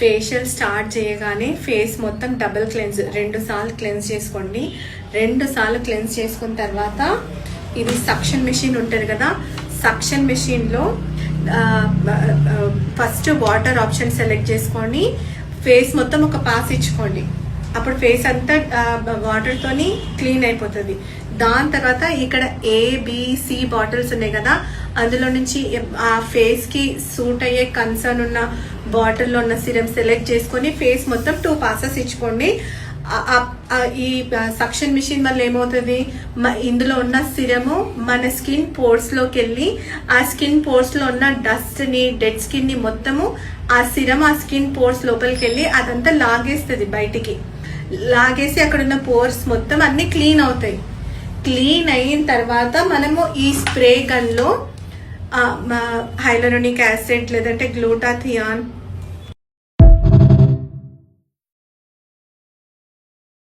Facial start చేయగానే face మొత్తం double cleanse 2 సార్లు క్లెన్స్ చేసుకోండి. 2 సార్లు క్లెన్స్ చేసుకున్న తర్వాత ఇది సక్షన్ మెషిన్ ఉంటుంది కదా, సక్షన్ మెషిన్లో ఫస్ట్ వాటర్ ఆప్షన్ సెలెక్ట్ చేసుకొని ఫేస్ మొత్తం ఒక పాస్ ఇచ్చుకోండి. అప్పుడు ఫేస్ అంతా వాటర్తోని క్లీన్ అయిపోతుంది. దాని తర్వాత ఇక్కడ ABC బాటిల్స్ ఉన్నాయి కదా, అందులో నుంచి ఆ ఫేస్కి సూట్ అయ్యే కన్సర్న్ ఉన్న బాటిల్లో ఉన్న సిరం సెలెక్ట్ చేసుకొని ఫేస్ మొత్తం 2 passes ఇచ్చుకోండి. ఈ సక్షన్ మిషన్ వల్ల ఏమవుతుంది, ఇందులో ఉన్న సిరము మన స్కిన్ పోర్స్లోకి వెళ్ళి ఆ స్కిన్ పోర్స్లో ఉన్న డస్ట్ని, డెడ్ స్కిన్ని మొత్తము ఆ సిరం ఆ స్కిన్ పోర్స్ లోపలికి వెళ్ళి అదంతా లాగేస్తుంది బయటికి. లాగేసి అక్కడ ఉన్న పోర్స్ మొత్తం అన్ని క్లీన్ అవుతాయి. క్లీన్ అయిన తర్వాత మనము ఈ స్ప్రే గన్లో హైలూరోనిక్ యాసిడ్ లేదంటే గ్లూటాథియాన్